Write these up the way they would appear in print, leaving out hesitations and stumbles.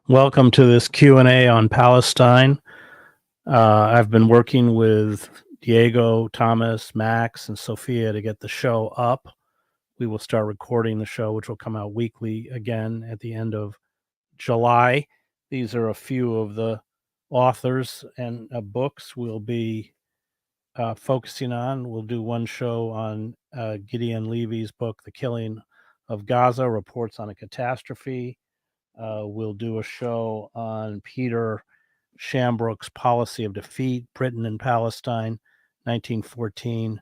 Welcome to this Q&A on Palestine. I've been working with Diego, Thomas, Max, and Sophia to get the show up. We will start recording the show, which will come out weekly again at the end of July. These are a few of the authors and books we'll be focusing on. We'll do one show on Gideon Levy's book, The Killing of Gaza, Reports on a Catastrophe. We'll do a show on Peter Shambrook's Policy of Defeat, Britain and Palestine, 1914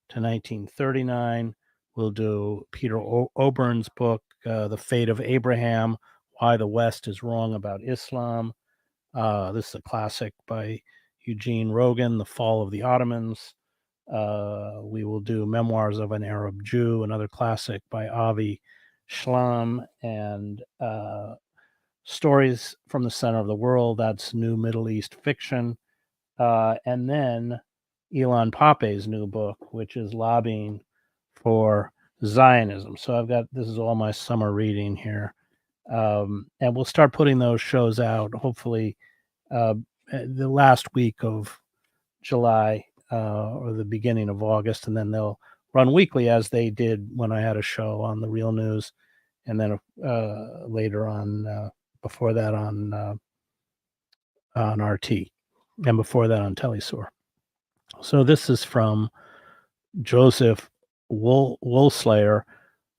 to 1939. We'll do Peter Obern's book, The Fate of Abraham, Why the West is Wrong About Islam. This is a classic by Eugene Rogan, The Fall of the Ottomans. We will do Memoirs of an Arab Jew, another classic by Avi Shlam, and Stories from the Center of the World. That's new Middle East fiction. And then Ilan Pappé's new book, which is Lobbying for Zionism. So this is all my summer reading here. And we'll start putting those shows out, hopefully, the last week of July or the beginning of August, and then they'll run weekly as they did when I had a show on the Real News, and then later on, before that on RT, and before that on Telesur. So this is from Joseph Woolslayer.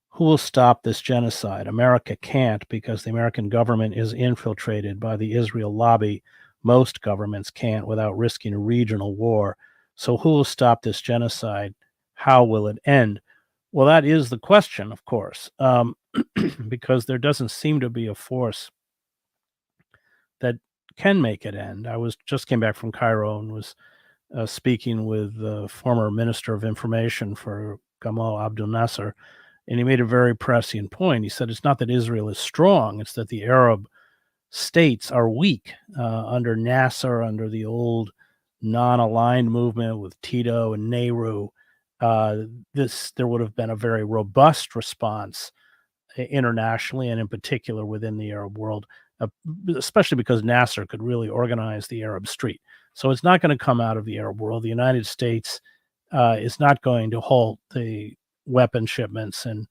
Who will stop this genocide? America can't, because the American government is infiltrated by the Israel lobby. Most governments can't without risking a regional war. So who will stop this genocide? How will it end? Well, that is the question, of course, because there doesn't seem to be a force that can make it end. I just came back from Cairo and was speaking with the former Minister of Information for Gamal Abdel Nasser, and he made a very prescient point. He said it's not that Israel is strong, it's that the Arab states are weak under Nasser, under the old non-aligned movement with Tito and Nehru. There would have been a very robust response internationally and in particular within the Arab world, especially because Nasser could really organize the Arab street. So it's not going to come out of the Arab world. The United States is not going to halt the weapon shipments and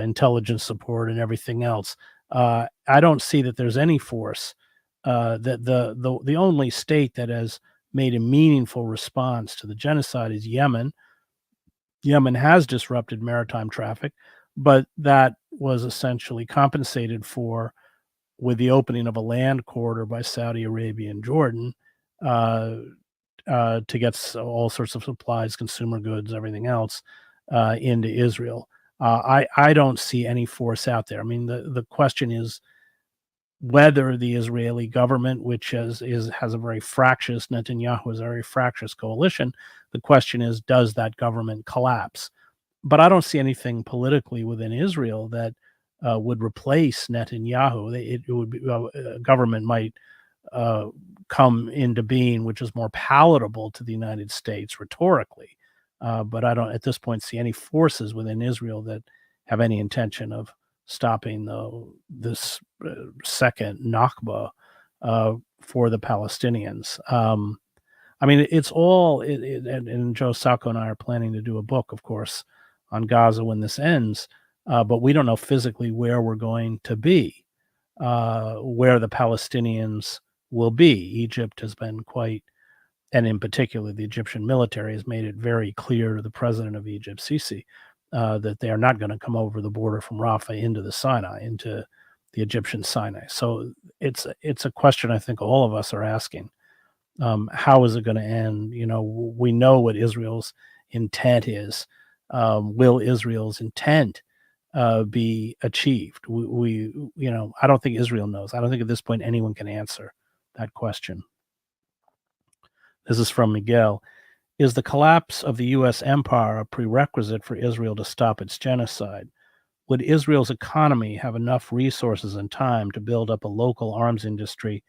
intelligence support and everything else. I don't see that there's any force. That the only state that has made a meaningful response to the genocide is Yemen. Yemen has disrupted maritime traffic, but that was essentially compensated for with the opening of a land corridor by Saudi Arabia and Jordan to get all sorts of supplies, consumer goods, everything else into Israel. I don't see any force out there. I mean, the question is whether the Israeli government, which has a very fractious, Netanyahu is a very fractious coalition, the question is, does that government collapse? But I don't see anything politically within Israel that would replace Netanyahu. It would be, a government might come into being, which is more palatable to the United States rhetorically. But I don't, at this point, see any forces within Israel that have any intention of stopping this second Nakba for the Palestinians. I mean, it's all, and Joe Sacco and I are planning to do a book, of course, on Gaza when this ends, but we don't know physically where we're going to be, where the Palestinians will be. Egypt has been quite, and in particular the Egyptian military has made it very clear to the president of Egypt, Sisi, that they are not going to come over the border from Rafah into the Sinai, into the Egyptian Sinai. So it's a question I think all of us are asking. How is it going to end? You know, we know what Israel's intent is. Will Israel's intent be achieved? I don't think Israel knows. I don't think at this point anyone can answer that question. This is from Miguel. Is the collapse of the U.S. empire a prerequisite for Israel to stop its genocide? Would Israel's economy have enough resources and time to build up a local arms industry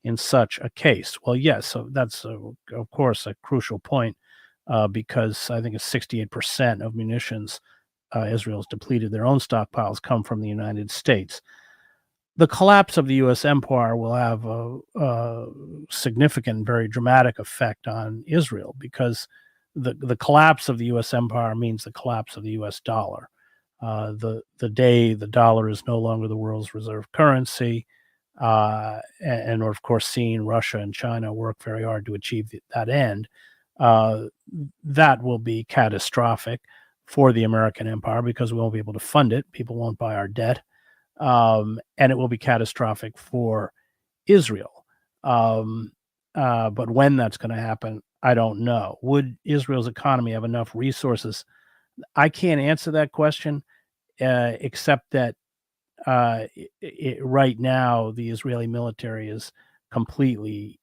in such a case? Well, yes, so that's, of course, a crucial point because I think it's 68% of munitions Israel's depleted their own stockpiles come from the United States. the collapse of the U.S. empire will have a significant, very dramatic effect on Israel, because the collapse of the U.S. empire means the collapse of the U.S. dollar. The day the dollar is no longer the world's reserve currency, and of course, seeing Russia and China work very hard to achieve that end, that will be catastrophic for the American empire, because we won't be able to fund it. People won't buy our debt. And it will be catastrophic for Israel. But when that's going to happen, I don't know. Would Israel's economy have enough resources? I can't answer that question, except that right now the Israeli military is completely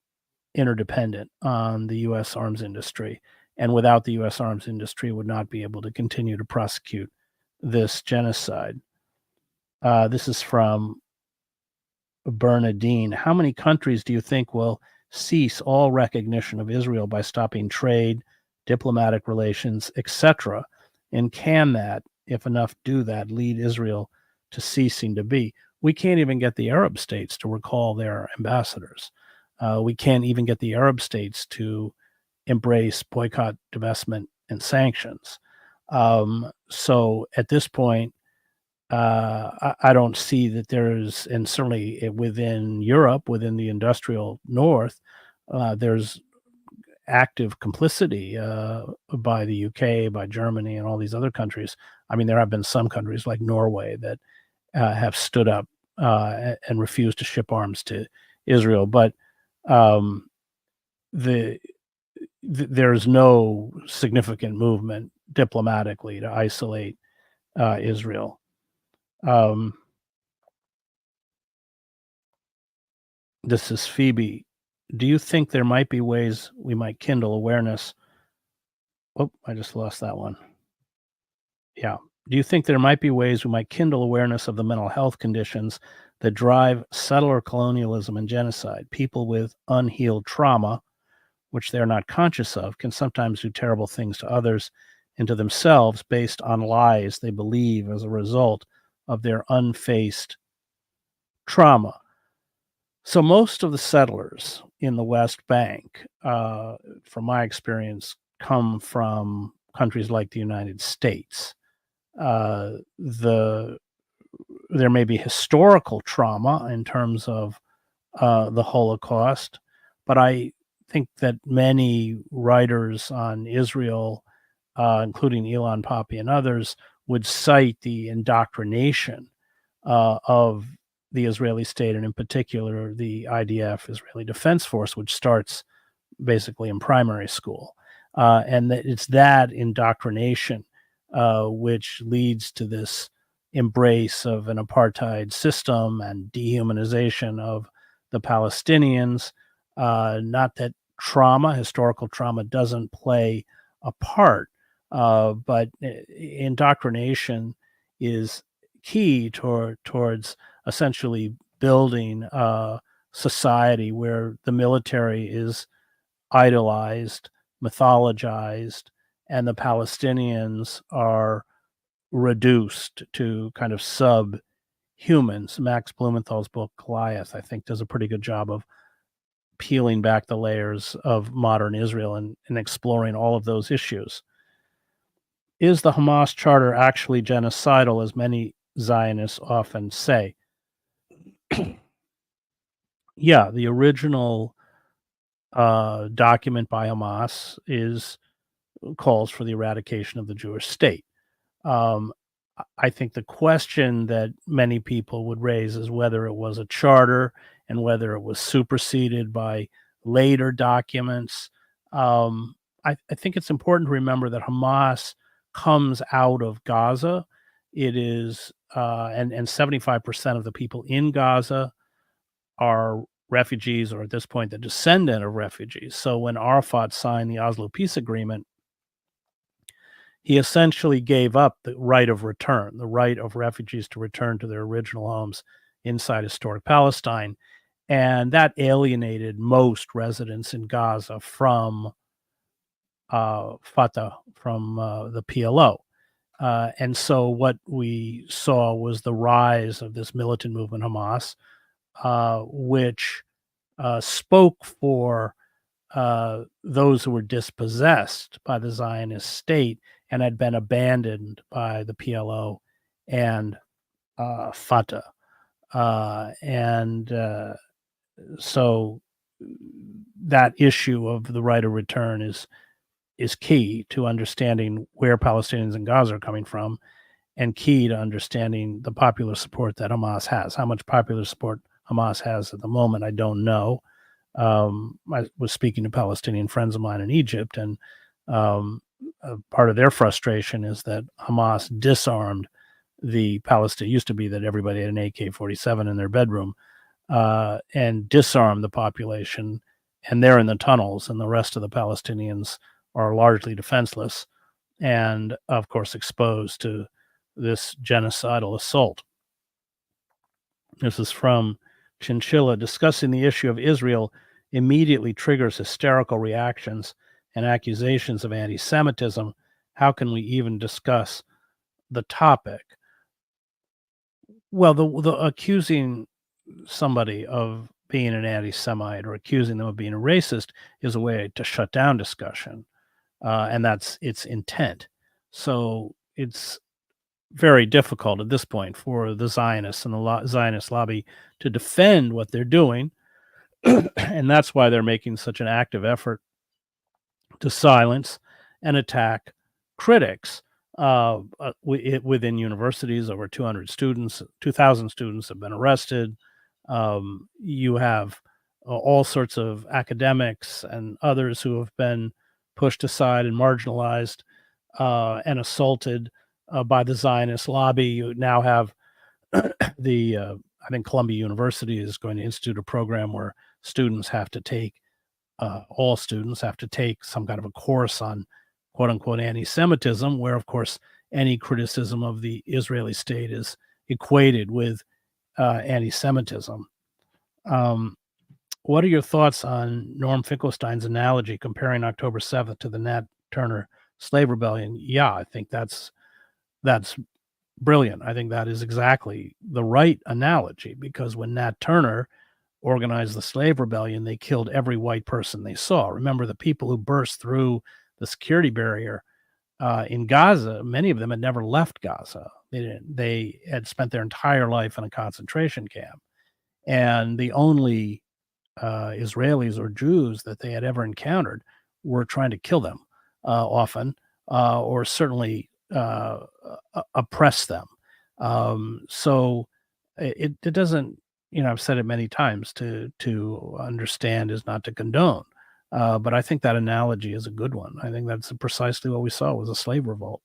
interdependent on the U.S. arms industry, and without the U.S. arms industry, would not be able to continue to prosecute this genocide. This is from Bernadine. How many countries do you think will cease all recognition of Israel by stopping trade, diplomatic relations, etc.? And can that, if enough do that, lead Israel to ceasing to be? We can't even get the Arab states to recall their ambassadors. We can't even get the Arab states to embrace boycott, divestment, and sanctions. So at this point, I don't see that there's, and certainly within Europe, within the industrial North, there's active complicity by the UK, by Germany, and all these other countries. I mean, there have been some countries like Norway that have stood up and refused to ship arms to Israel, but there's no significant movement diplomatically to isolate Israel. This is Phoebe. Do you think there might be ways we might kindle awareness? Oh, I just lost that one. Yeah. Do you think there might be ways we might kindle awareness of the mental health conditions that drive settler colonialism and genocide? People with unhealed trauma, which they're not conscious of, can sometimes do terrible things to others and to themselves based on lies they believe as a result of their unfaced trauma. So most of the settlers in the West Bank, from my experience, come from countries like the United States. There may be historical trauma in terms of the Holocaust, but I think that many writers on Israel, including Elon Papi and others, would cite the indoctrination of the Israeli state, and in particular the IDF, Israeli Defense Force, which starts basically in primary school. And it's that indoctrination which leads to this embrace of an apartheid system and dehumanization of the Palestinians. Not that historical trauma doesn't play a part, but indoctrination is key towards essentially building a society where the military is idolized, mythologized, and the Palestinians are reduced to kind of subhumans. Max Blumenthal's book, Goliath, I think, does a pretty good job of peeling back the layers of modern Israel and exploring all of those issues. Is the Hamas charter actually genocidal, as many Zionists often say? Yeah, the original document by Hamas calls for the eradication of the Jewish state. I think the question that many people would raise is whether it was a charter and whether it was superseded by later documents. I think it's important to remember that Hamas comes out of Gaza. It is, and 75% of the people in Gaza are refugees, or at this point, the descendant of refugees. So when Arafat signed the Oslo Peace Agreement, he essentially gave up the right of return, the right of refugees to return to their original homes inside historic Palestine. And that alienated most residents in Gaza from Fatah, from the PLO. And so what we saw was the rise of this militant movement, Hamas, which spoke for those who were dispossessed by the Zionist state and had been abandoned by the PLO and Fatah. So that issue of the right of return is key to understanding where Palestinians in Gaza are coming from, and key to understanding the popular support that Hamas has. How much popular support Hamas has at the moment, I don't know. I was speaking to Palestinian friends of mine in Egypt, and part of their frustration is that Hamas disarmed the Palestinians. It used to be that everybody had an AK-47 in their bedroom, and disarmed the population, and they're in the tunnels, and the rest of the Palestinians are largely defenseless and, of course, exposed to this genocidal assault. This is from Chinchilla. Discussing the issue of Israel immediately triggers hysterical reactions and accusations of anti-Semitism. How can we even discuss the topic? Well, the accusing somebody of being an anti-Semite or accusing them of being a racist is a way to shut down discussion, and that's its intent. So it's very difficult at this point for the Zionists and the Zionist lobby to defend what they're doing, and that's why they're making such an active effort to silence and attack critics. Within universities, over 200 students, 2,000 students have been arrested. You have all sorts of academics and others who have been pushed aside and marginalized and assaulted by the Zionist lobby. You now have I think Columbia University is going to institute a program where students have to take, all students have to take some kind of a course on quote unquote anti-Semitism, where of course any criticism of the Israeli state is equated with anti-Semitism. What are your thoughts on Norm Finkelstein's analogy comparing October 7th to the Nat Turner slave rebellion? Yeah, I think that's brilliant. I think that is exactly the right analogy, because when Nat Turner organized the slave rebellion, they killed every white person they saw. Remember, the people who burst through the security barrier in Gaza, many of them had never left Gaza. They had spent their entire life in a concentration camp. And the only Israelis or Jews that they had ever encountered were trying to kill them often, or certainly oppress them. So it doesn't, I've said it many times, to understand is not to condone. But I think that analogy is a good one. I think that's precisely what we saw was a slave revolt.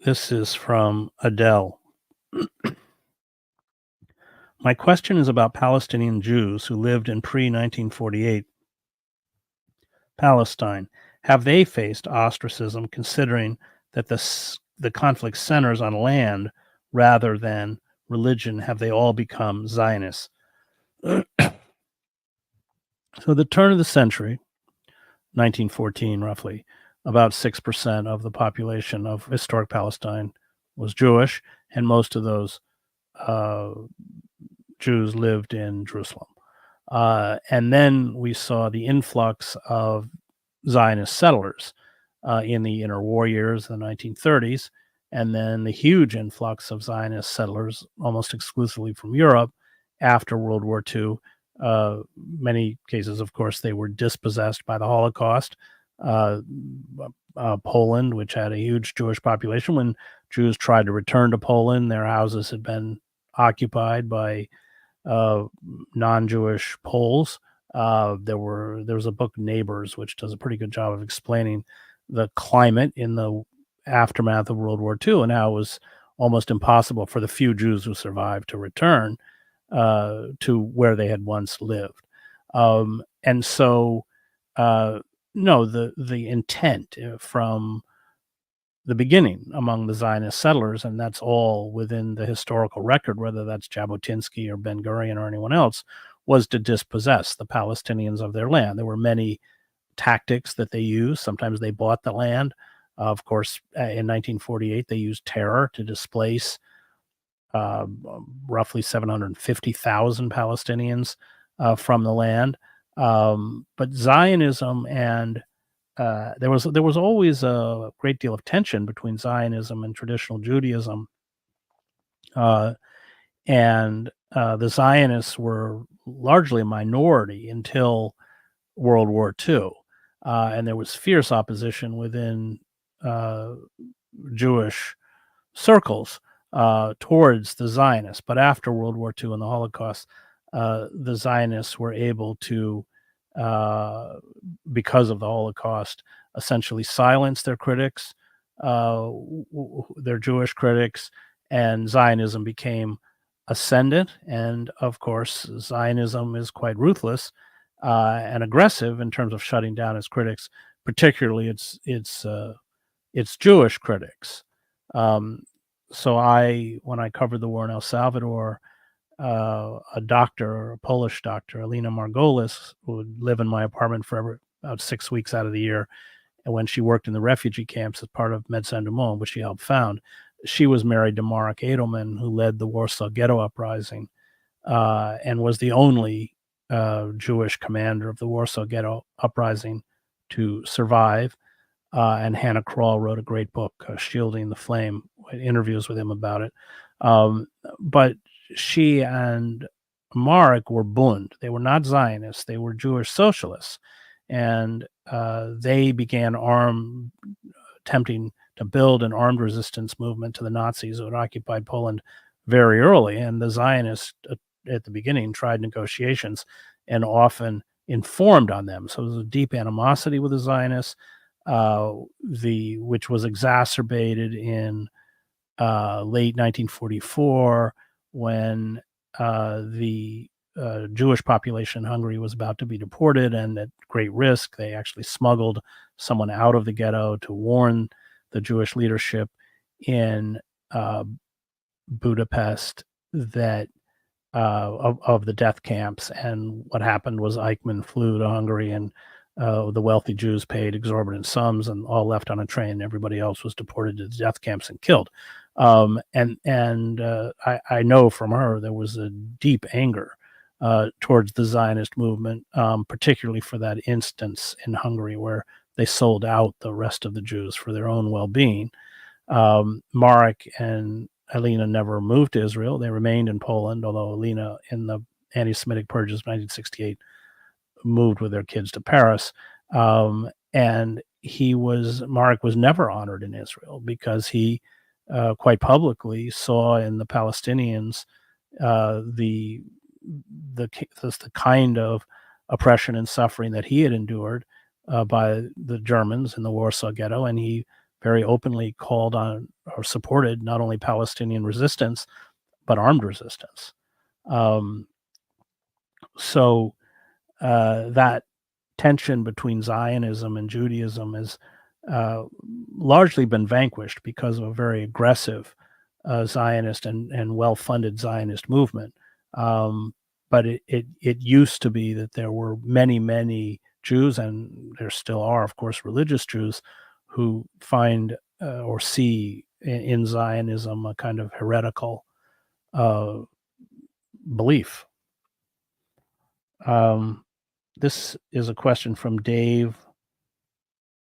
This is from Adele. My question is about Palestinian Jews who lived in pre-1948 Palestine. Have they faced ostracism, considering that the conflict centers on land rather than religion? Have they all become Zionists? So the turn of the century, 1914 roughly, about 6% of the population of historic Palestine was Jewish, and most of those Jews lived in Jerusalem. And then we saw the influx of Zionist settlers in the interwar years, the 1930s, and then the huge influx of Zionist settlers, almost exclusively from Europe, after World War II. Many cases, of course, they were dispossessed by the Holocaust. Poland, which had a huge Jewish population, when Jews tried to return to Poland, their houses had been occupied by non-Jewish Poles. There was a book, Neighbors, which does a pretty good job of explaining the climate in the aftermath of World War II and how it was almost impossible for the few Jews who survived to return to where they had once lived. And so, no, the intent from the beginning among the Zionist settlers, and that's all within the historical record, whether that's Jabotinsky or Ben Gurion or anyone else, was to dispossess the Palestinians of their land. There were many tactics that they used. Sometimes they bought the land. Of course, in 1948, they used terror to displace uh, roughly 750,000 Palestinians from the land. But Zionism and there was always a great deal of tension between Zionism and traditional Judaism, uh, and the Zionists were largely a minority until World War II, and there was fierce opposition within uh, Jewish circles towards the Zionists. But after World War II and the Holocaust, the Zionists were able to, uh, because of the Holocaust, essentially silence their critics, their Jewish critics, and Zionism became ascendant. And of course, Zionism is quite ruthless and aggressive in terms of shutting down its critics, particularly its Jewish critics. Um, so when I covered the war in El Salvador, a doctor, a Polish doctor, Alina Margolis, who would live in my apartment for about 6 weeks out of the year, and when she worked in the refugee camps as part of Médecins du Monde, which she helped found, she was married to Marek Edelman, who led the Warsaw Ghetto Uprising and was the only Jewish commander of the Warsaw Ghetto Uprising to survive. And Hannah Krall wrote a great book, Shielding the Flame, interviews with him about it. But she and Marek were Bund. They were not Zionists. They were Jewish socialists. And they began attempting to build an armed resistance movement to the Nazis who had occupied Poland very early. And the Zionists at the beginning tried negotiations and often informed on them. So there was a deep animosity with the Zionists, which was exacerbated in late 1944 when the Jewish population in Hungary was about to be deported, and at great risk, they actually smuggled someone out of the ghetto to warn the Jewish leadership in Budapest that of the death camps. And what happened was Eichmann flew to Hungary, and the wealthy Jews paid exorbitant sums and all left on a train. Everybody else was deported to the death camps and killed. I know from her there was a deep anger towards the Zionist movement, particularly for that instance in Hungary where they sold out the rest of the Jews for their own well-being. Marek and Alina never moved to Israel. They remained in Poland, although Alina, in the anti-Semitic purges of 1968, moved with their kids to Paris. And Marek was never honored in Israel because he quite publicly saw in the Palestinians the kind of oppression and suffering that he had endured by the Germans in the Warsaw Ghetto, and he very openly called on or supported not only Palestinian resistance but armed resistance. So that tension between Zionism and Judaism has largely been vanquished because of a very aggressive Zionist and well-funded Zionist movement. But it used to be that there were many, many Jews, and there still are, of course, religious Jews, who find or see in Zionism a kind of heretical belief. This is a question from Dave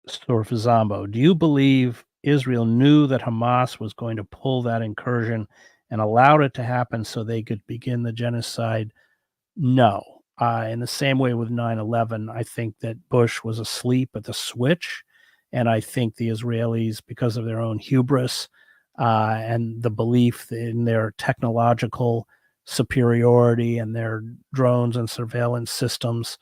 Storfzambo. Do you believe Israel knew that Hamas was going to pull that incursion and allowed it to happen so they could begin the genocide? No. In the same way with 9/11, I think that Bush was asleep at the switch. And I think the Israelis, because of their own hubris and the belief in their technological superiority and their drones and surveillance systems,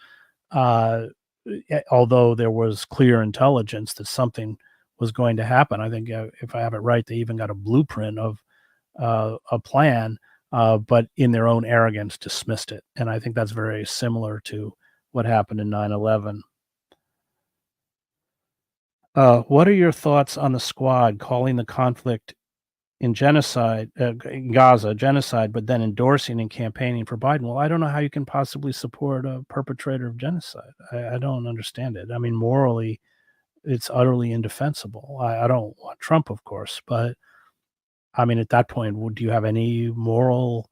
although there was clear intelligence that something was going to happen. I think if I have it right, they even got a blueprint of a plan, but in their own arrogance dismissed it. And I think that's very similar to what happened in 9/11. What are your thoughts on the Squad calling the conflict in Gaza genocide, but then endorsing and campaigning for Biden? Well, I don't know how you can possibly support a perpetrator of genocide. I don't understand it. I mean, morally, it's utterly indefensible. I don't want Trump, of course, but I mean, at that point, do you have any moral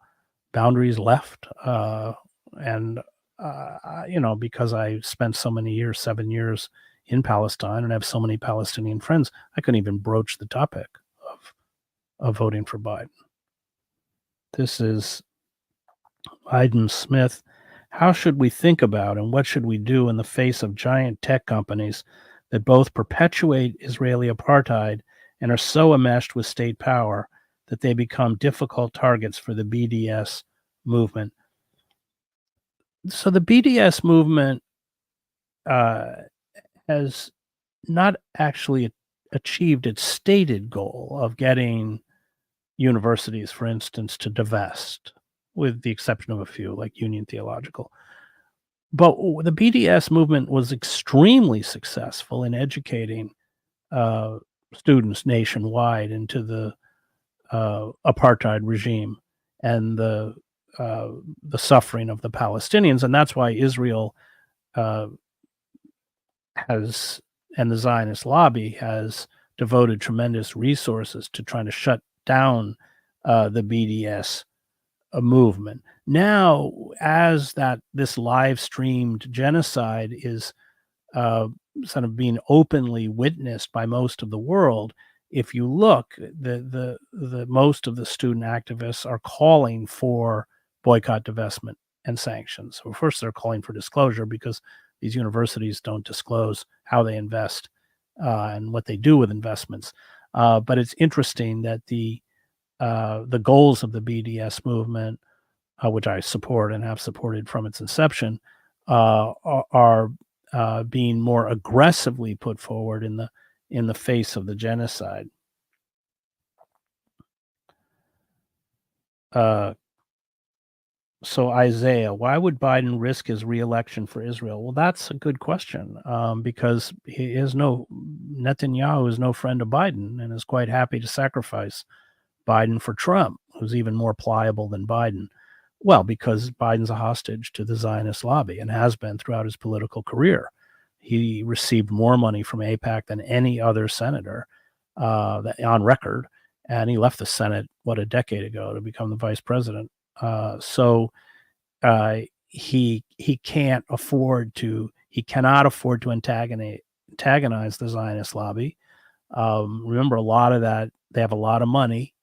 boundaries left? And because I spent so many years, 7 years in Palestine, and have so many Palestinian friends, I couldn't even broach the topic of voting for Biden. This is Biden Smith. How should we think about and what should we do in the face of giant tech companies that both perpetuate Israeli apartheid and are so enmeshed with state power that they become difficult targets for the BDS movement? So the BDS movement has not actually achieved its stated goal of getting universities, for instance, to divest, with the exception of a few, like Union Theological. But the BDS movement was extremely successful in educating students nationwide into the apartheid regime and the suffering of the Palestinians, and that's why Israel has, and the Zionist lobby has devoted tremendous resources to trying to shut down the BDS movement. Now, as this live streamed genocide is sort of being openly witnessed by most of the world, if you look, the most of the student activists are calling for boycott, divestment, and sanctions. So first, they're calling for disclosure because these universities don't disclose how they invest and what they do with investments. But it's interesting that the goals of the BDS movement, which I support and have supported from its inception, are being more aggressively put forward in the face of the genocide. So Isaiah, why would Biden risk his reelection for Israel? Well, that's a good question, because Netanyahu is no friend of Biden and is quite happy to sacrifice Biden for Trump, who's even more pliable than Biden. Well, because Biden's a hostage to the Zionist lobby and has been throughout his political career. He received more money from AIPAC than any other senator on record, and he left the Senate, a decade ago to become the vice president. So he cannot afford to antagonize the Zionist lobby. Remember, a lot of that, they have a lot of money,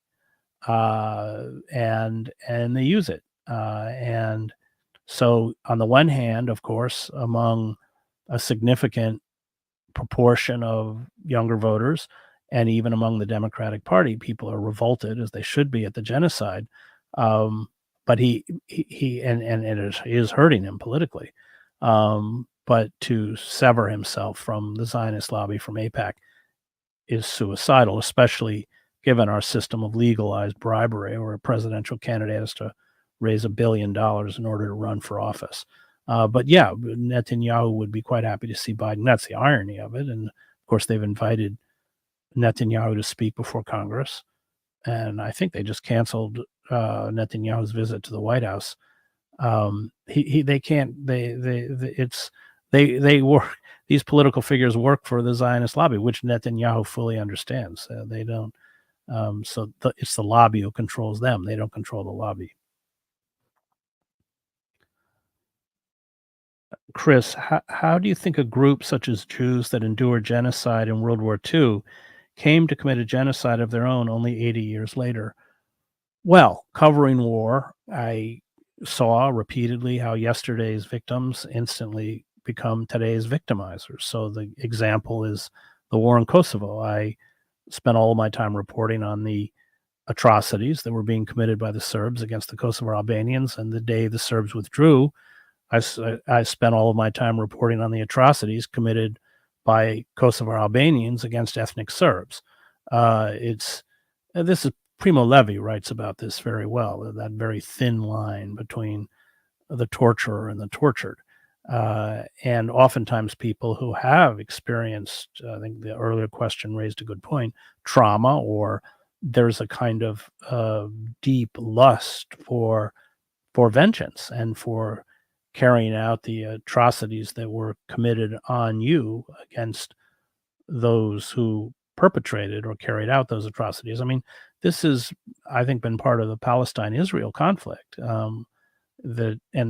and they use it. And so on the one hand, of course, among a significant proportion of younger voters, and even among the Democratic Party, people are revolted, as they should be, at the genocide. But he it is hurting him politically. But to sever himself from the Zionist lobby, from AIPAC, is suicidal, especially given our system of legalized bribery, where a presidential candidate has to raise $1 billion in order to run for office. But yeah, Netanyahu would be quite happy to see Biden. That's the irony of it. And of course, they've invited Netanyahu to speak before Congress, and I think they just canceled Netanyahu's visit to the White House. They can't. They work. These political figures work for the Zionist lobby, which Netanyahu fully understands. They don't. It's the lobby who controls them. They don't control the lobby. Chris, how do you think a group such as Jews that endured genocide in World War II came to commit a genocide of their own only 80 years later? Well, covering war, I saw repeatedly how yesterday's victims instantly become today's victimizers. So the example is the war in Kosovo. I spent all of my time reporting on the atrocities that were being committed by the Serbs against the Kosovo Albanians, and the day the Serbs withdrew, I spent all of my time reporting on the atrocities committed by Kosovo Albanians against ethnic Serbs. This is Primo Levi writes about this very well, that very thin line between the torturer and the tortured. And oftentimes people who have experienced, I think the earlier question raised a good point, trauma, or there's a kind of deep lust for vengeance and for carrying out the atrocities that were committed on you against those who perpetrated or carried out those atrocities. I mean, this has, I think, been part of the Palestine-Israel conflict. And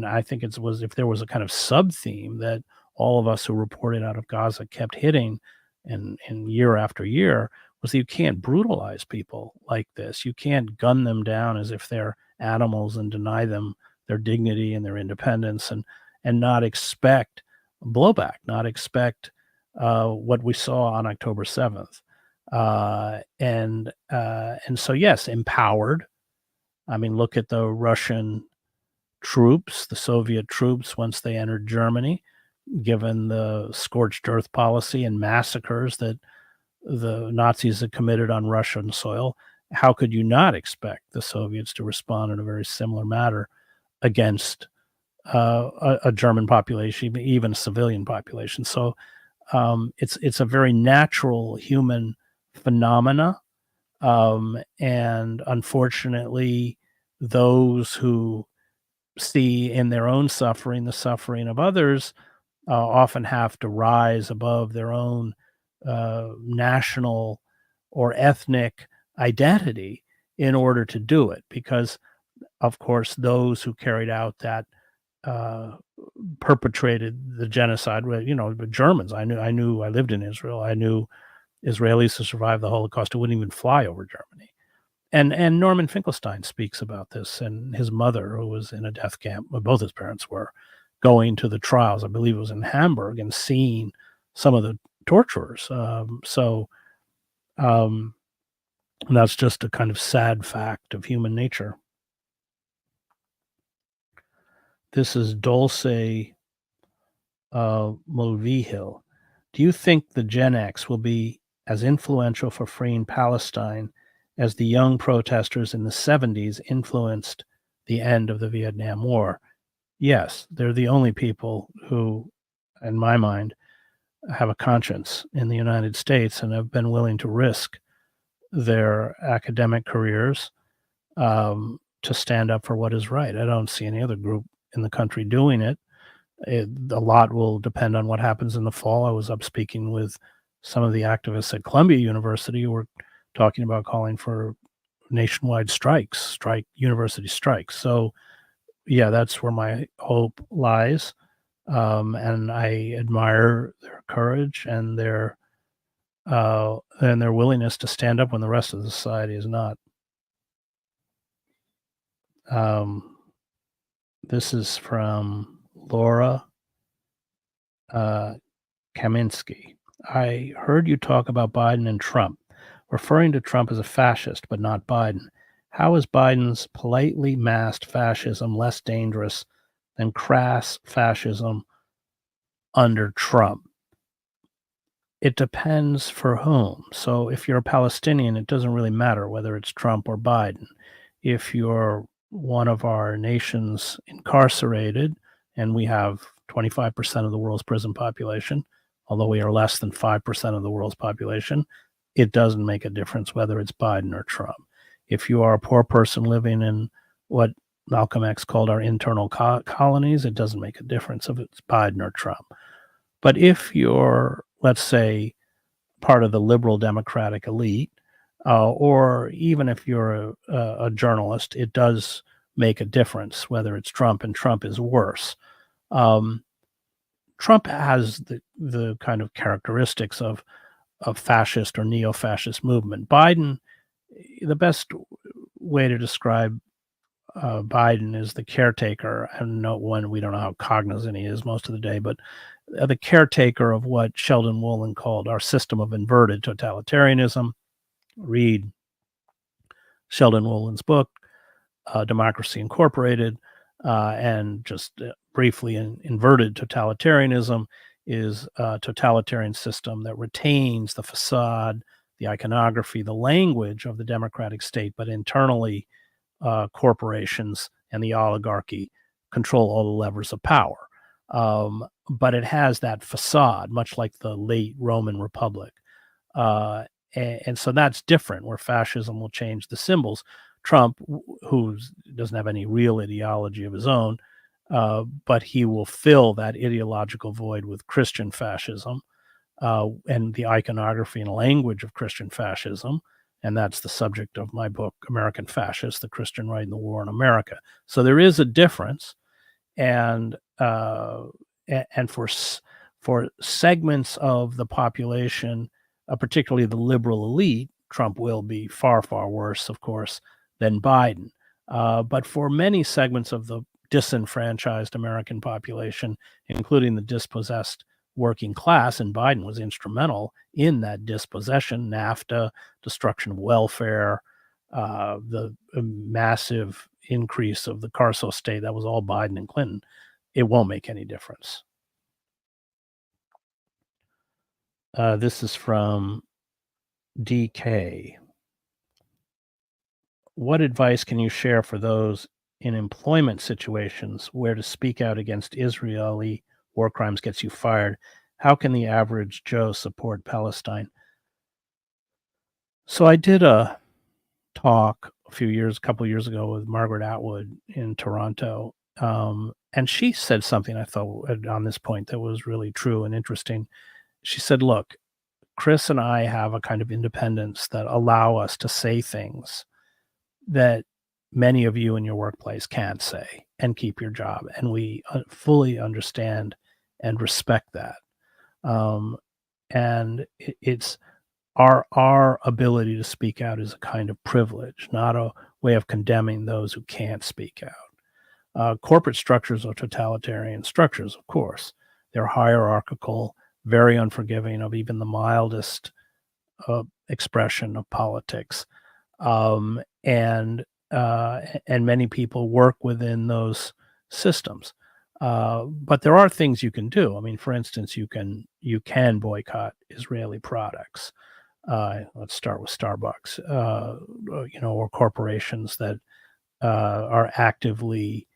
I think it was, if there was a kind of sub theme that all of us who reported out of Gaza kept hitting, and year after year, was that you can't brutalize people like this. You can't gun them down as if they're animals and deny them their dignity and their independence, and not expect blowback, not expect what we saw on October 7th. And so, yes, empowered. I mean, look at the Russian troops, the Soviet troops, once they entered Germany, given the scorched earth policy and massacres that the Nazis had committed on Russian soil. How could you not expect the Soviets to respond in a very similar manner against a German population, even a civilian population? So it's a very natural human phenomena, and unfortunately, those who see in their own suffering the suffering of others often have to rise above their own national or ethnic identity in order to do it, because, of course, those who carried out that perpetrated the genocide, the Germans. I lived in Israel. I knew Israelis who survived the Holocaust who wouldn't even fly over Germany. And Norman Finkelstein speaks about this, and his mother, who was in a death camp, well, both his parents were, going to the trials. I believe it was in Hamburg, and seeing some of the torturers. That's just a kind of sad fact of human nature. This is Dulce Mulvihil. Do you think the GenX will be as influential for freeing Palestine as the young protesters in the 70s influenced the end of the Vietnam War? Yes, they're the only people who, in my mind, have a conscience in the United States and have been willing to risk their academic careers to stand up for what is right. I don't see any other group in the country doing it. A lot will depend on what happens in the fall. I was up speaking with some of the activists at Columbia University who were talking about calling for nationwide university strikes. So, yeah, that's where my hope lies. And I admire their courage and their willingness to stand up when the rest of the society is not. This is from Laura Kaminsky. I heard you talk about Biden and Trump, referring to Trump as a fascist, but not Biden. How is Biden's politely masked fascism less dangerous than crass fascism under Trump? It depends for whom. So if you're a Palestinian, it doesn't really matter whether it's Trump or Biden. If you're one of our nation's incarcerated, and we have 25% of the world's prison population, although we are less than 5% of the world's population, it doesn't make a difference whether it's Biden or Trump. If you are a poor person living in what Malcolm X called our internal colonies, it doesn't make a difference if it's Biden or Trump. But if you're, let's say, part of the liberal democratic elite, or even if you're a journalist, it does make a difference whether it's Trump, and Trump is worse. Trump has the kind of characteristics of fascist or neo-fascist movement. Biden, the best way to describe Biden is the caretaker. I don't know when, we don't know how cognizant he is most of the day, but the caretaker of what Sheldon Wolin called our system of inverted totalitarianism. Read Sheldon Wolin's book, Democracy Incorporated, and just briefly, inverted totalitarianism is a totalitarian system that retains the facade, the iconography, the language of the democratic state, but internally corporations and the oligarchy control all the levers of power. But it has that facade, much like the late Roman Republic. And so that's different, where fascism will change the symbols. Trump, who doesn't have any real ideology of his own, but he will fill that ideological void with Christian fascism. and the iconography and language of Christian fascism. And that's the subject of my book, American Fascist, The Christian Right and the War in America. So there is a difference. And for segments of the population, particularly the liberal elite, Trump will be far, far worse, of course, than Biden. But for many segments of the disenfranchised American population, including the dispossessed working class, and Biden was instrumental in that dispossession, NAFTA, destruction of welfare, the massive increase of the Carso state, that was all Biden and Clinton. It won't make any difference. This is from DK. What advice can you share for those in employment situations where to speak out against Israeli war crimes gets you fired? How can the average Joe support Palestine? So I did a talk a couple years ago with Margaret Atwood in Toronto. And she said something I thought on this point that was really true and interesting. She said, look, Chris and I have a kind of independence that allow us to say things that many of you in your workplace can't say and keep your job. And we fully understand and respect that. And it's our ability to speak out is a kind of privilege, not a way of condemning those who can't speak out. Corporate structures are totalitarian structures, of course. They're hierarchical, very unforgiving of even the mildest expression of politics. And many people work within those systems. But there are things you can do. I mean, for instance, you can boycott Israeli products. Let's start with Starbucks, or corporations that are actively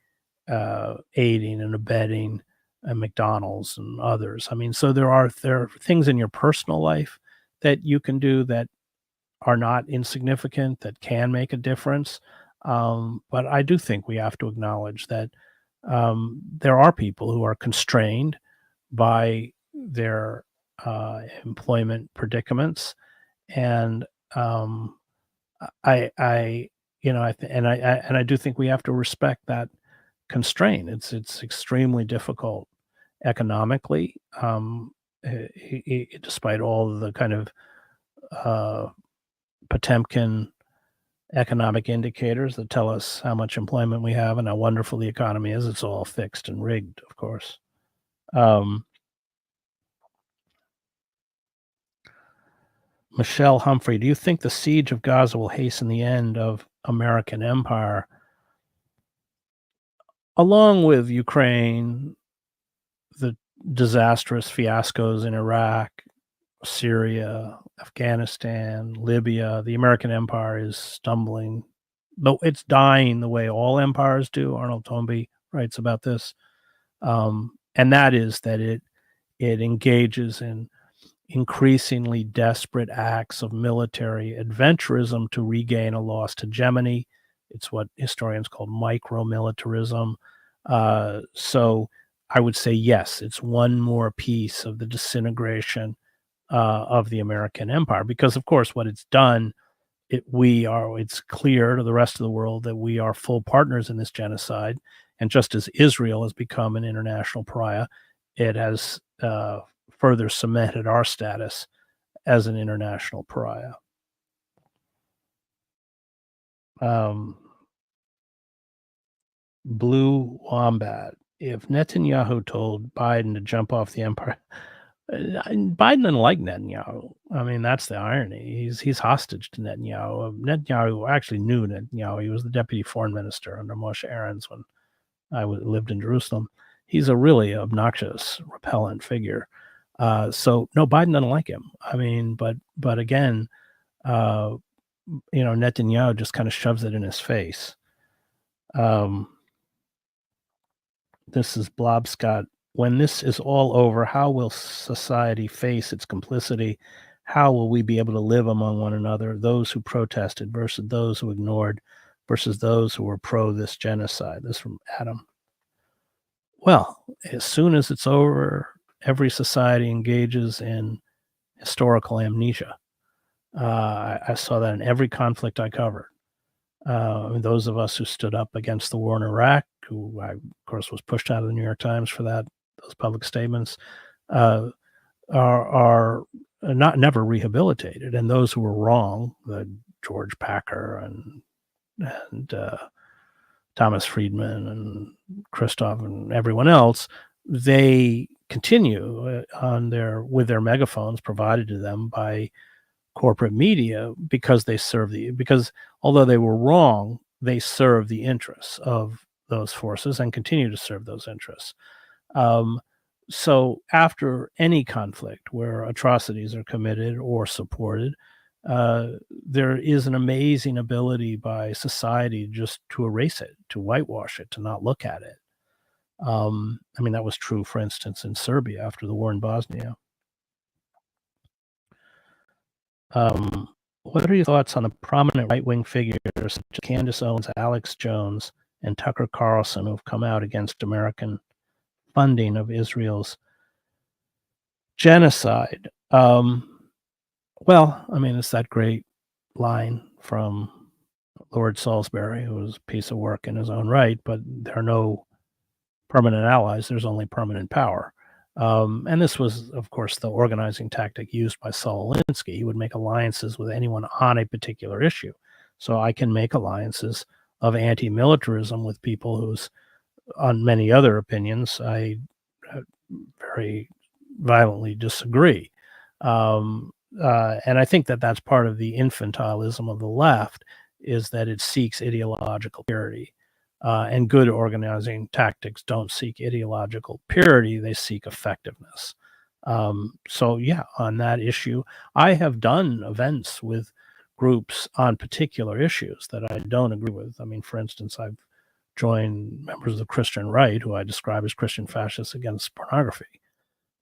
aiding and abetting McDonald's and others. I mean, so there are things in your personal life that you can do that are not insignificant, that can make a difference. But I do think we have to acknowledge that there are people who are constrained by their employment predicaments, and I do think we have to respect that constraint. It's extremely difficult economically, despite all of the kind of Potemkin economic indicators that tell us how much employment we have and how wonderful the economy is. It's all fixed and rigged, of course. Michelle Humphrey, do you think the siege of Gaza will hasten the end of American empire? Along with Ukraine, the disastrous fiascos in Iraq, Syria, Afghanistan, Libya, the American empire is stumbling, though it's dying the way all empires do. Arnold Toynbee writes about this. And that is that it engages in increasingly desperate acts of military adventurism to regain a lost hegemony. It's what historians call micro-militarism. So I would say, yes, it's one more piece of the disintegration of the American empire, because, of course, what it's done, it's clear to the rest of the world that we are full partners in this genocide. And just as Israel has become an international pariah, it has further cemented our status as an international pariah. Blue Wombat, if Netanyahu told Biden to jump off the empire, Biden didn't like Netanyahu. I mean, that's the irony. He's hostage to Netanyahu. Netanyahu actually knew Netanyahu. He was the deputy foreign minister under Moshe Aarons when I lived in Jerusalem. He's a really obnoxious, repellent figure. So no, Biden doesn't like him. I mean, but again, Netanyahu just kind of shoves it in his face. This is Blob Scott. When this is all over, how will society face its complicity? How will we be able to live among one another, those who protested versus those who ignored versus those who were pro this genocide? This is from Adam. Well, as soon as it's over, every society engages in historical amnesia. I saw that in every conflict I covered. Those of us who stood up against the war in Iraq, who I, of course, was pushed out of the New York Times for those public statements, are not never rehabilitated. And those who were wrong, the George Packer and Thomas Friedman and Christoph and everyone else, they continue with their megaphones provided to them by corporate media because because although they were wrong, they serve the interests of those forces and continue to serve those interests. So after any conflict where atrocities are committed or supported, there is an amazing ability by society just to erase it, to whitewash it, to not look at it. That was true, for instance, in Serbia after the war in Bosnia. What are your thoughts on the prominent right-wing figures such as Candace, Owens, Alex Jones, and Tucker Carlson who have come out against American funding of Israel's genocide? It's that great line from Lord Salisbury, who was a piece of work in his own right, but there are no permanent allies, there's only permanent power. And this was, of course, the organizing tactic used by Saul Alinsky. He would make alliances with anyone on a particular issue. So I can make alliances of anti-militarism with people whose, on many other opinions, I very violently disagree. And I think that that's part of the infantilism of the left, is that it seeks ideological purity. And good organizing tactics don't seek ideological purity, they seek effectiveness. On that issue, I have done events with groups on particular issues that I don't agree with. For instance, I've joined members of the Christian right, who I describe as Christian fascists against pornography.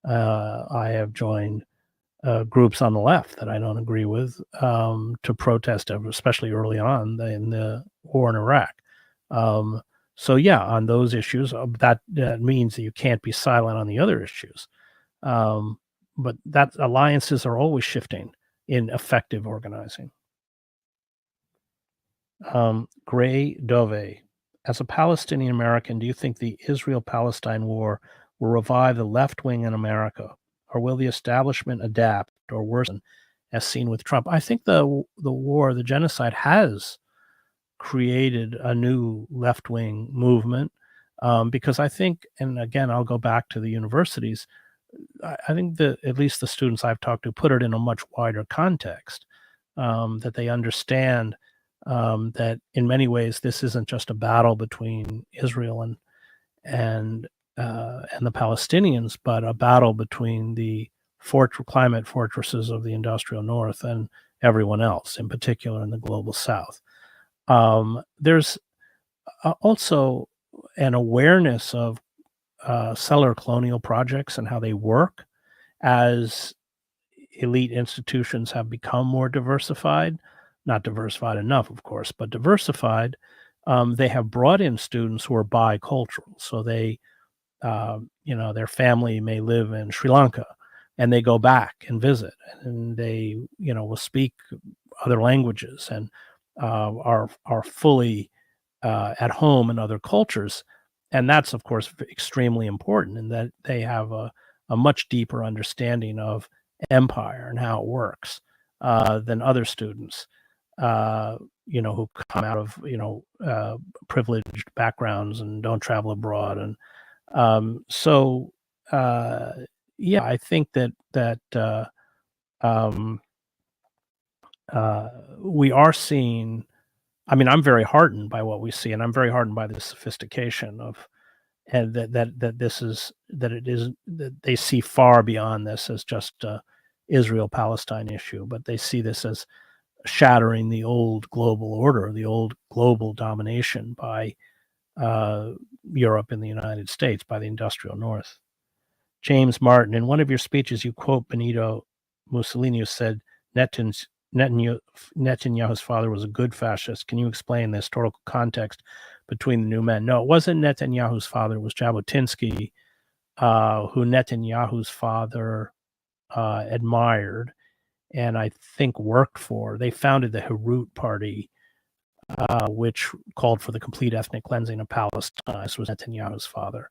I have joined groups on the left that I don't agree with to protest, especially early on in the war in Iraq. On those issues, that means that you can't be silent on the other issues. But that alliances are always shifting in effective organizing. Gray Dove, as a Palestinian American, do you think the Israel-Palestine war will revive the left wing in America, or will the establishment adapt or worsen, as seen with Trump? I think the war, the genocide, has created a new left-wing movement, because I think, and again, I'll go back to the universities, I think that at least the students I've talked to put it in a much wider context, that they understand that in many ways this isn't just a battle between Israel and the Palestinians, but a battle between the climate fortresses of the industrial North and everyone else, in particular in the global South. There's also an awareness of settler colonial projects and how they work as elite institutions have become more diversified. Not diversified enough, of course, but diversified. They have brought in students who are bicultural. So they, their family may live in Sri Lanka and they go back and visit, and they, will speak other languages and are fully at home in other cultures. And that's, of course, extremely important, in that they have a much deeper understanding of empire and how it works than other students, who come out of, privileged backgrounds and don't travel abroad. And I think that we are seeing, I'm very heartened by what we see, and I'm very heartened by the sophistication of, and that they see far beyond this as just a Israel-Palestine issue, but they see this as shattering the old global order, the old global domination by Europe and the United States, by the industrial North. James Martin, in one of your speeches, you quote Benito Mussolini, who said Netanyahu's father was a good fascist. Can you explain the historical context between the new men? No, it wasn't Netanyahu's father. It was Jabotinsky, who Netanyahu's father admired and I think worked for. They founded the Herut Party, which called for the complete ethnic cleansing of Palestine. This was Netanyahu's father.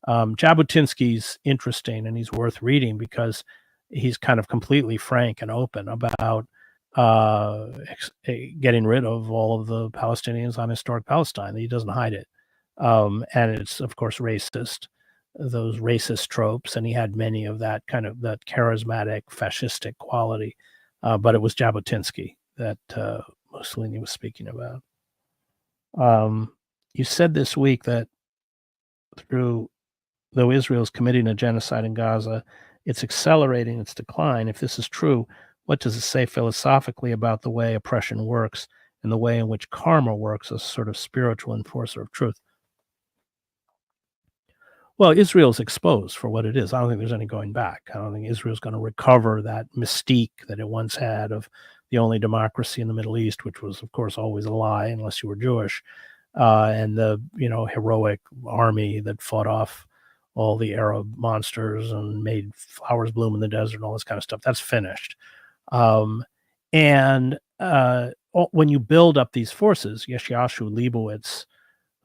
Jabotinsky's interesting, and he's worth reading because he's kind of completely frank and open about getting rid of all of the Palestinians on historic Palestine. He doesn't hide it. And it's, of course, racist, those racist tropes, and he had many of that kind of that charismatic fascistic quality. But it was Jabotinsky that Mussolini was speaking about. You said this week that though Israel is committing a genocide in Gaza, it's accelerating its decline. If this is true, what does it say philosophically about the way oppression works and the way in which karma works as a sort of spiritual enforcer of truth? Well, Israel's exposed for what it is. I don't think there's any going back. I don't think Israel's going to recover that mystique that it once had of the only democracy in the Middle East, which was, of course, always a lie unless you were Jewish, and the heroic army that fought off all the Arab monsters and made flowers bloom in the desert and all this kind of stuff. That's finished. When you build up these forces, Yeshayahu Leibowitz,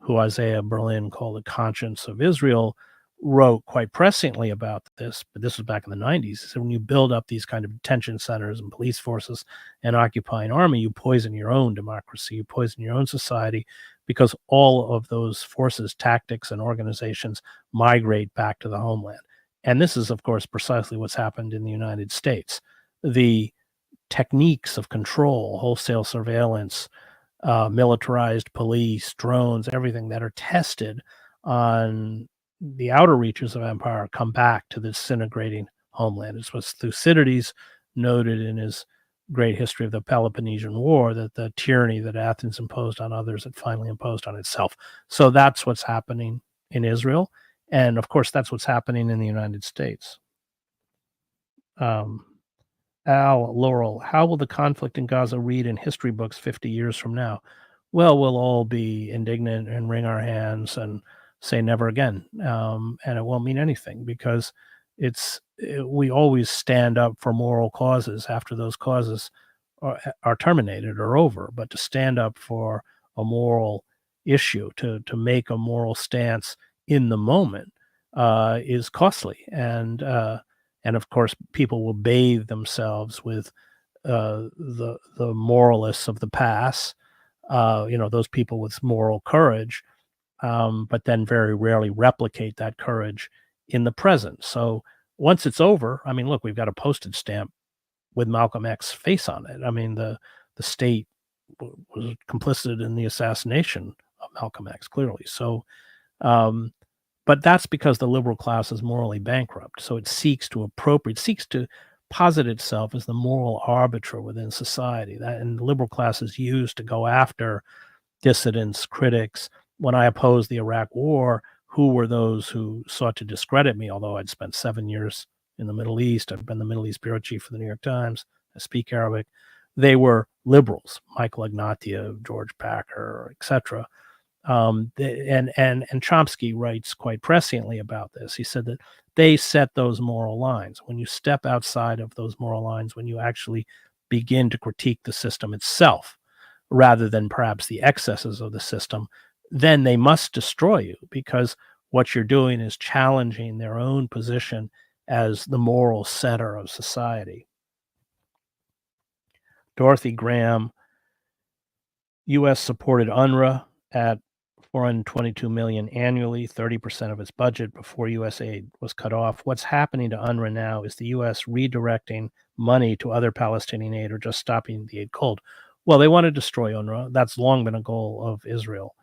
who Isaiah Berlin called the conscience of Israel, wrote quite presciently about this, but this was back in the 90s. He said, when you build up these kind of detention centers and police forces and occupying army, you poison your own democracy, you poison your own society, because all of those forces, tactics, and organizations migrate back to the homeland. And this is, of course, precisely what's happened in the United States. The techniques of control, wholesale surveillance, militarized police, drones, everything that are tested on the outer reaches of empire come back to the disintegrating homeland. It's what Thucydides noted in his great history of the Peloponnesian War, that the tyranny that Athens imposed on others, it finally imposed on itself. So that's what's happening in Israel. And of course, that's what's happening in the United States. Al Laurel, how will the conflict in Gaza read in history books 50 years from now? Well, we'll all be indignant and wring our hands and say never again. And it won't mean anything because we always stand up for moral causes after those causes are terminated or over. But to stand up for a moral issue, to make a moral stance in the moment is costly. And of course, people will bathe themselves with the moralists of the past, those people with moral courage, but then very rarely replicate that courage in the present. So once it's over, I mean, look, we've got a postage stamp with Malcolm X's face on it. I mean, the state was complicit in the assassination of Malcolm X, clearly. So, but that's because the liberal class is morally bankrupt. So it seeks to posit itself as the moral arbiter within society. And the liberal class is used to go after dissidents, critics. When I opposed the Iraq War, who were those who sought to discredit me? Although I'd spent 7 years in the Middle East, I've been the Middle East bureau chief for the New York Times, I speak Arabic. They were liberals, Michael Ignatieff, George Packer, etc. And Chomsky writes quite presciently about this. He said that they set those moral lines. When you step outside of those moral lines, when you actually begin to critique the system itself, rather than perhaps the excesses of the system, then they must destroy you, because what you're doing is challenging their own position as the moral center of society. Dorothy Graham, U.S. supported UNRA at $422 million annually, 30% of its budget before U.S. aid was cut off. What's happening to UNRWA now is the U.S. redirecting money to other Palestinian aid or just stopping the aid cold. Well, they want to destroy UNRWA. That's long been a goal of Israel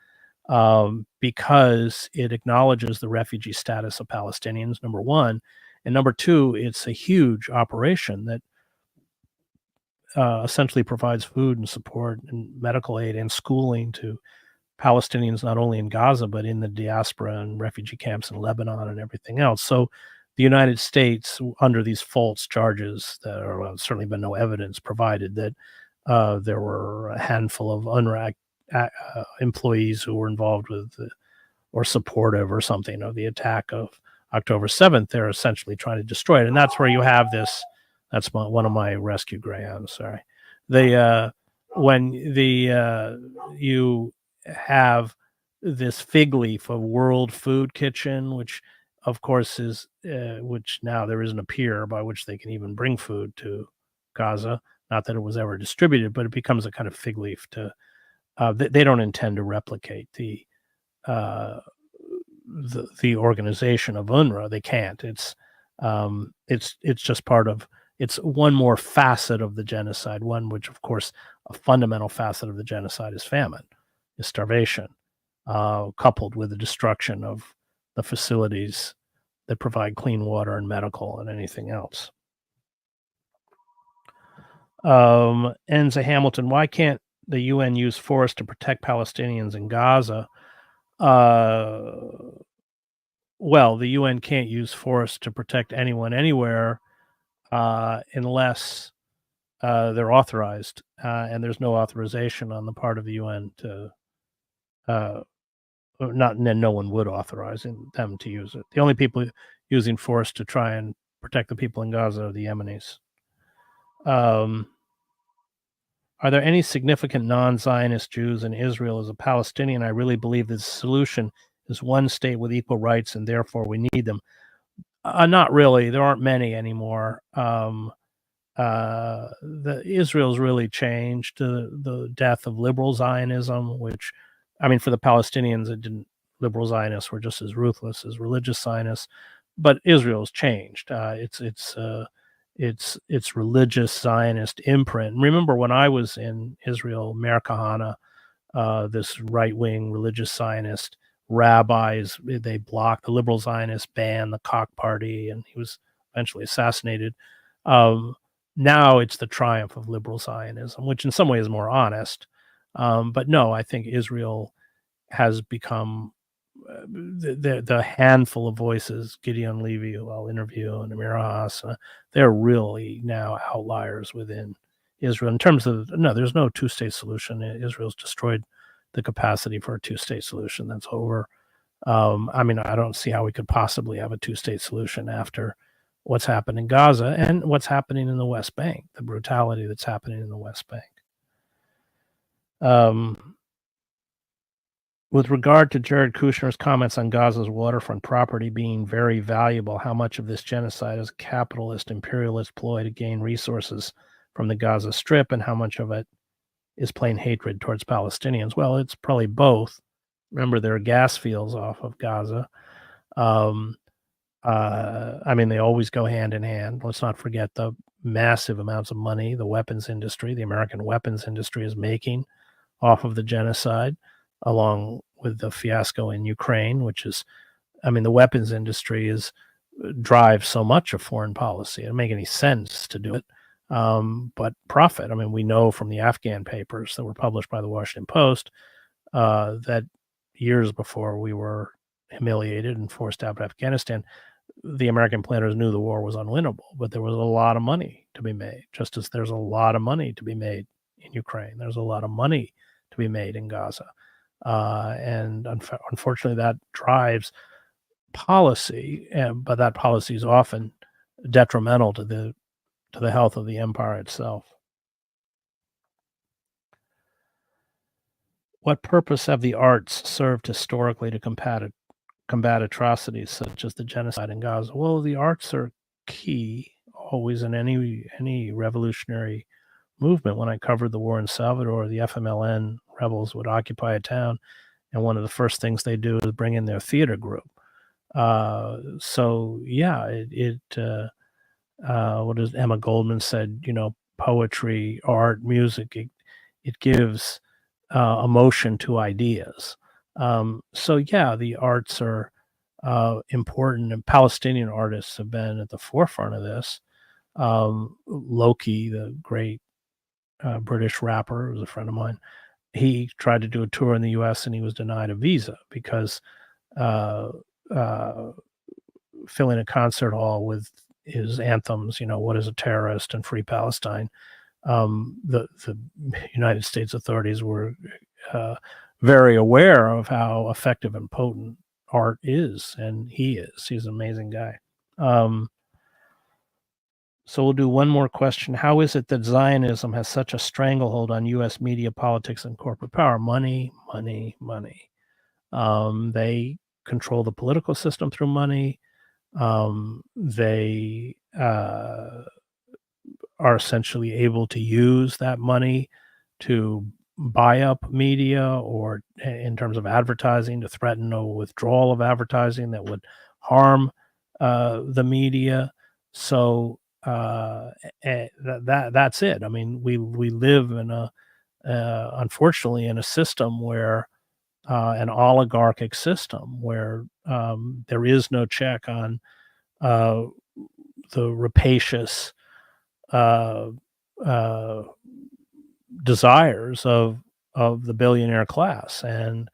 because it acknowledges the refugee status of Palestinians, number one. And number two, it's a huge operation that essentially provides food and support and medical aid and schooling to Palestinians, not only in Gaza, but in the diaspora and refugee camps in Lebanon and everything else. So the United States, under these false charges, there have certainly been no evidence provided that there were a handful of UNRWA employees who were involved with or supportive or something of the attack of October 7th. They're essentially trying to destroy it. And that's where you have this That's one of my rescue greyhounds. Sorry. When you have this fig leaf of World Food Kitchen, which of course is which now there isn't a pier by which they can even bring food to Gaza. Not that it was ever distributed, but it becomes a kind of fig leaf to. They don't intend to replicate uh, the organization of UNRWA. They can't. It's just part of. It's one more facet of the genocide. One which, of course, a fundamental facet of the genocide is famine, is starvation, coupled with the destruction of the facilities that provide clean water and medical and anything else. Enza Hamilton, why can't the UN use force to protect Palestinians in Gaza? Well, the UN can't use force to protect anyone anywhere unless they're authorized, and there's no authorization on the part of the UN to no one would authorize them to use it. The only people using force to try and protect the people in Gaza are the Yemenis. Are there any significant non-Zionist Jews in Israel? As a Palestinian, I really believe the solution is one state with equal rights, and therefore we need them. Not really. There aren't many anymore. Israel's really changed. The death of liberal Zionism, which, I mean, for the Palestinians, it didn't. Liberal Zionists were just as ruthless as religious Zionists, but Israel's changed. Its religious Zionist imprint. And remember, when I was in Israel, Meir Kahane, this right-wing religious Zionist rabbis, they blocked the liberal Zionists, banned the Koch party, and he was eventually assassinated. Now it's the triumph of liberal Zionism, which in some ways is more honest. But no, I think Israel has become the handful of voices, Gideon Levy, who I'll interview, and Amir Haas, they're really now outliers within Israel in terms of, no, there's no two-state solution. Israel's destroyed the capacity for a two-state solution. That's over. I mean, I don't see how we could possibly have a two-state solution after what's happened in Gaza and what's happening in the West Bank, the brutality that's happening in the West Bank. With regard to Jared Kushner's comments on Gaza's waterfront property being very valuable, how much of this genocide is a capitalist, imperialist ploy to gain resources from the Gaza Strip, and how much of it is plain hatred towards Palestinians? Well, it's probably both. Remember, there are gas fields off of Gaza. I mean, they always go hand in hand. Let's not forget the massive amounts of money the weapons industry, the American weapons industry, is making off of the genocide, along with the fiasco in Ukraine, which is, I mean, the weapons industry drives so much of foreign policy. It doesn't make any sense to do it, but profit. I mean, we know from the Afghan papers that were published by the Washington Post that years before we were humiliated and forced out of Afghanistan, the American planners knew the war was unwinnable, but there was a lot of money to be made, just as there's a lot of money to be made in Ukraine. There's a lot of money to be made in Gaza. And unfortunately, that drives policy, but that policy is often detrimental to the health of the empire itself. What purpose have the arts served historically to combat atrocities such as the genocide in Gaza? Well, the arts are key always in any revolutionary movement. When I covered the war in Salvador, the FMLN rebels would occupy a town, and one of the first things they do is bring in their theater group. So yeah, what is Emma Goldman said, poetry, art, music, it gives emotion to ideas. So yeah, the arts are important, and Palestinian artists have been at the forefront of this. Loki, the great British rapper, was a friend of mine. He tried to do a tour in the U.S. and he was denied a visa because filling a concert hall with his anthems, what is a terrorist and Free Palestine, the United States authorities were very aware of how effective and potent art is, and he's an amazing guy. So we'll do one more question. How is it that Zionism has such a stranglehold on U.S. media, politics, and corporate power? Money, money, money. They control the political system through money. They are essentially able to use that money to buy up media, or in terms of advertising, to threaten a withdrawal of advertising that would harm the media. So that's it. I mean, we live in a unfortunately in a system where an oligarchic system where there is no check on uh, the rapacious uh, uh, desires of the billionaire class, and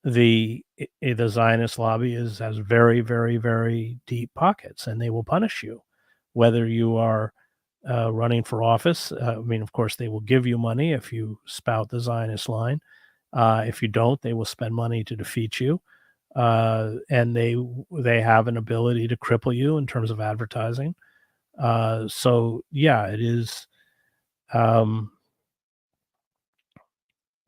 the Zionist lobby has very, very, very deep pockets, and they will punish you, whether you are running for office. I mean, of course, they will give you money if you spout the Zionist line. If you don't, they will spend money to defeat you, and they have an ability to cripple you in terms of advertising. So yeah, it is. Um,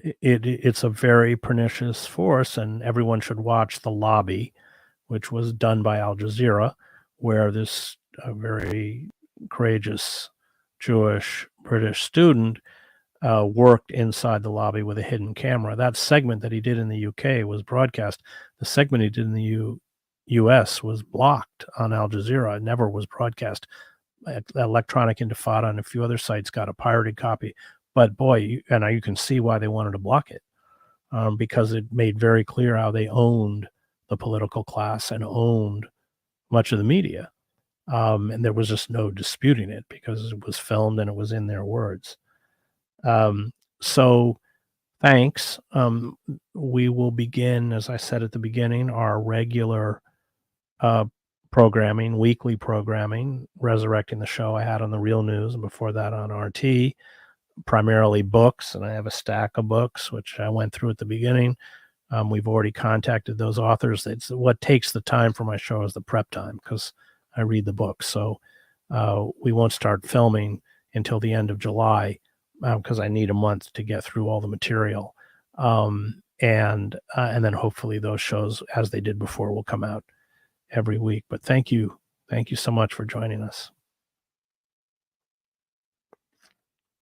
it's a very pernicious force, and everyone should watch The Lobby, which was done by Al Jazeera, where this very courageous Jewish British student worked inside the lobby with a hidden camera. That segment that he did in the UK was broadcast. The segment he did in the US was blocked on Al Jazeera. It never was broadcast. Electronic Intifada and a few other sites got a pirated copy. But boy, you can see why they wanted to block it, because it made very clear how they owned the political class and owned much of the media. And there was just no disputing it because it was filmed and it was in their words. So thanks. We will begin, as I said at the beginning, our regular programming, weekly programming, resurrecting the show I had on the Real News, and before that on RT, primarily books. And I have a stack of books, which I went through at the beginning. We've already contacted those authors. It's what takes the time for my show is the prep time, because I read the books. So we won't start filming until the end of July, because I need a month to get through all the material. And then hopefully those shows, as they did before, will come out every week. But thank you so much for joining us.